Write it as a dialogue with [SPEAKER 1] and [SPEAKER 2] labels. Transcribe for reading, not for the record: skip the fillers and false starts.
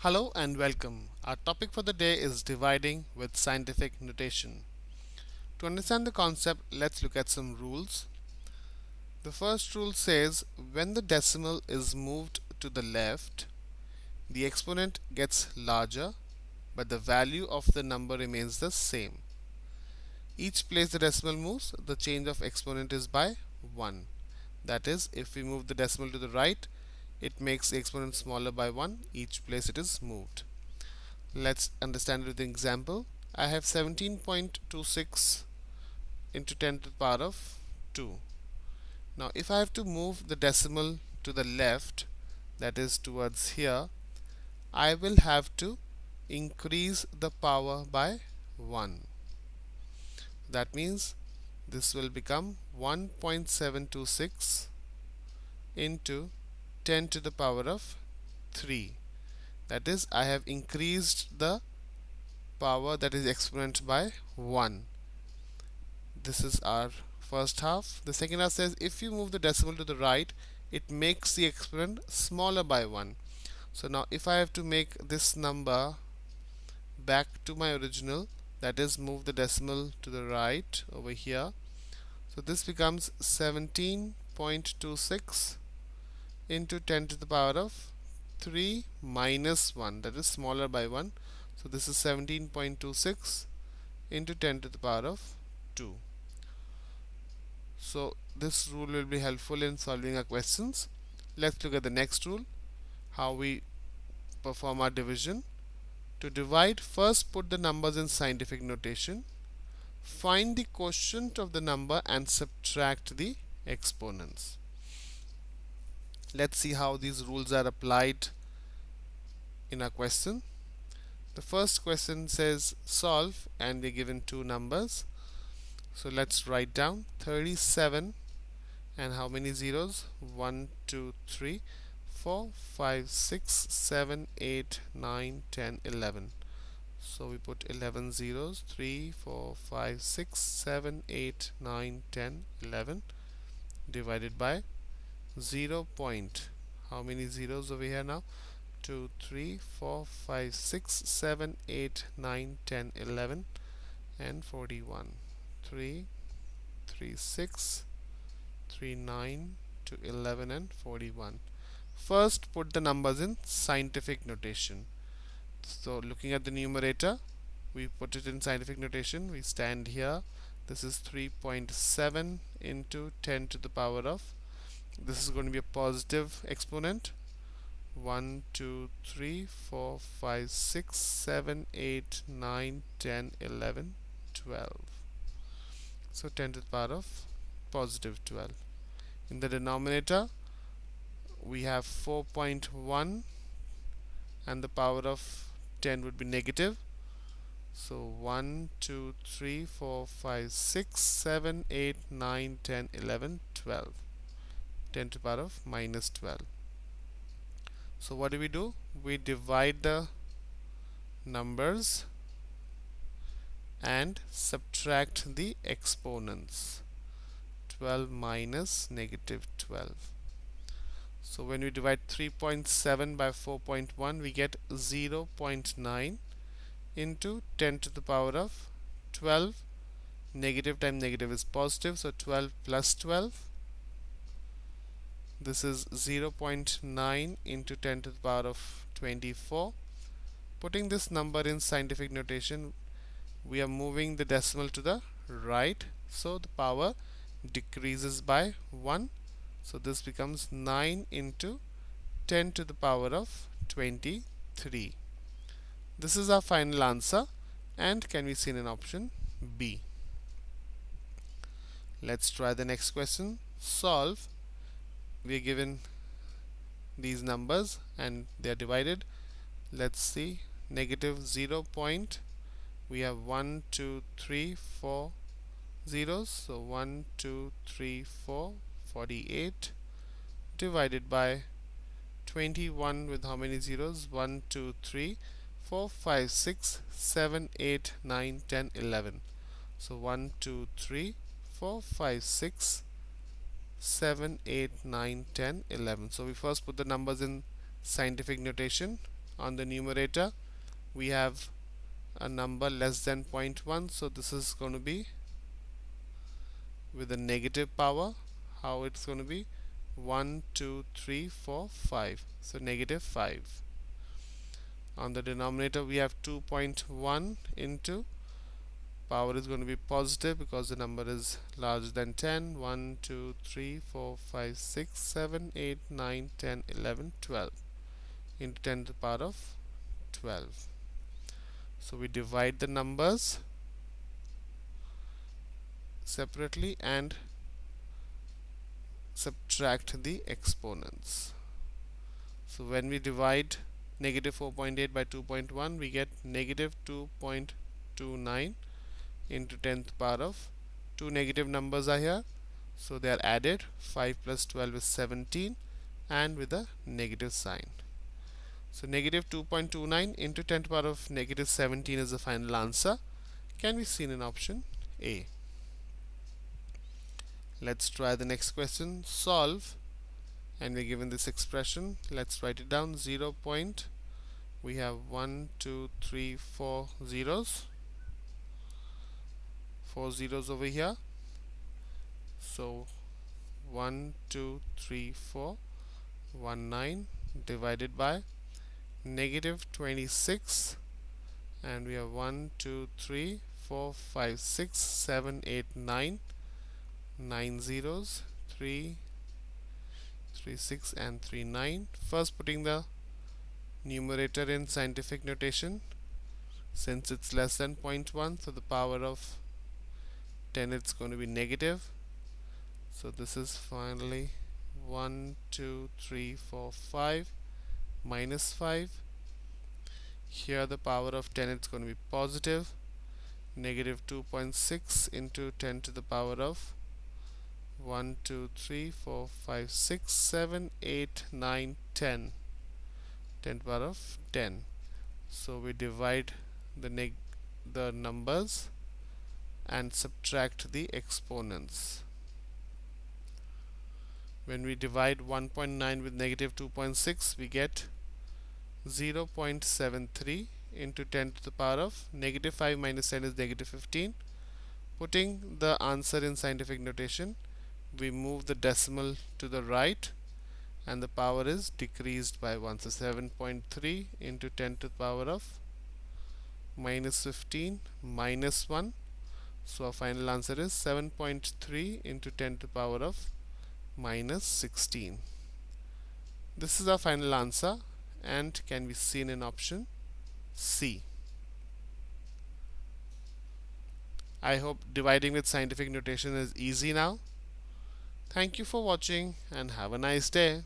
[SPEAKER 1] Hello and welcome. Our topic for the day is dividing with scientific notation. To understand the concept, let's look at some rules. The first rule says when the decimal is moved to the left, the exponent gets larger, but the value of the number remains the same. Each place the decimal moves, the change of exponent is by 1. That is, if we move the decimal to the right, it makes the exponent smaller by 1 each place it is moved. Let's understand it with an example. I have 17.26 into 10 to the power of 2. Now if I have to move the decimal to the left, that is towards here, I will have to increase the power by 1. That means this will become 1.726 into 10 to the power of 3. That is, I have increased the power, that is exponent, by 1. This is our first half. The second half says if you move the decimal to the right, it makes the exponent smaller by 1. So now if I have to make this number back to my original, that is move the decimal to the right over here, so this becomes 17.26 into 10 to the power of 3 minus 1, that is smaller by 1. So this is 17.26 into 10 to the power of 2. So this rule will be helpful in solving our questions. Let's look at the next rule, how we perform our division. To divide, first put the numbers in scientific notation. Find the quotient of the number and subtract the exponents. Let's see how these rules are applied in our question. The first question says solve and we're given two numbers. So let's write down 37 and how many zeros? 1, 2, 3, 4, 5, 6, 7, 8, 9, 10, 11. So we put 11 zeros, 3, 4, 5, 6, 7, 8, 9, 10, 11 divided by 0 point. How many zeros over here now? 2, 3, 4, 5, 6, 7, 8, 9, 10, 11 and 41. 3, 3, 6, 3, 9 to 11 and 41. First put the numbers in scientific notation. So looking at the numerator, we put it in scientific notation. We stand here. This is 3.7 into 10 to the power of, this is going to be a positive exponent, 1, 2, 3, 4, 5, 6, 7, 8, 9, 10, 11, 12. So 10 to the power of positive 12. In the denominator, we have 4.1 and the power of 10 would be negative. So 1, 2, 3, 4, 5, 6, 7, 8, 9, 10, 11, 12. 10 to the power of minus 12. So what do? We divide the numbers and subtract the exponents. 12 minus negative 12. So when we divide 3.7 by 4.1, we get 0.9 into 10 to the power of 12. Negative times negative is positive, so 12 plus 12. This is 0.9 into 10 to the power of 24. Putting this number in scientific notation, we are moving the decimal to the right, so the power decreases by 1. So this becomes 9 into 10 to the power of 23. This is our final answer and can be seen in option B. Let's try the next question. Solve. We are given these numbers and they are divided. Let's see. Negative 0 point. We have 1, 2, 3, 4 zeros. So 1, 2, 3, 4, 48 divided by 21 with how many zeros? 1, 2, 3, 4, 5, 6, 7, 8, 9, 10, 11. So 1, 2, 3, 4, 5, 6, 7, 8, 9, 10, 11. So we first put the numbers in scientific notation. On the numerator we have a number less than 0.1, so this is going to be with a negative power. How it's going to be? 1 2 3 4 5, so negative 5. On the denominator we have 2.1 into power is going to be positive because the number is larger than 10. 1 2 3 4 5 6 7 8 9 10 11 12 into 10 to the power of 12. So we divide the numbers separately and subtract the exponents. So when we divide negative 4.8 by 2.1, we get negative 2.29 into 10th power of 2 negative numbers are here, so they are added. 5 plus 12 is 17 and with a negative sign. So negative 2.29 into 10 to the power of negative 17 is the final answer. Can be seen in option A. Let's try the next question. Solve, and we're given this expression. Let's write it down. 0. We have 1 2 3 4 zeros, 4 zeros over here. So 1 2 3 4 1 9 divided by negative 26, and we have 1 2 3 4 5 6 7 8 9 9 zeros, 3 3 6 and 3 9. First putting the numerator in scientific notation, since it's less than 0.1, so the power of 10 it's going to be negative. So this is finally 1 2 3 4 5 minus 5. Here the power of 10 it's going to be positive. Negative 2.6 into 10 to the power of 1 2 3 4 5 6 7 8 9 10, 10 to the power of 10. So we divide the numbers and subtract the exponents. When we divide 1.9 with negative 2.6, we get 0.73 into 10 to the power of negative 5 minus 10 is negative 15. Putting the answer in scientific notation, we move the decimal to the right and the power is decreased by 1. So 7.3 into 10 to the power of minus 15 minus 1. So our final answer is 7.3 into 10 to the power of minus 16. This is our final answer and can be seen in option C. I hope dividing with scientific notation is easy now. Thank you for watching and have a nice day.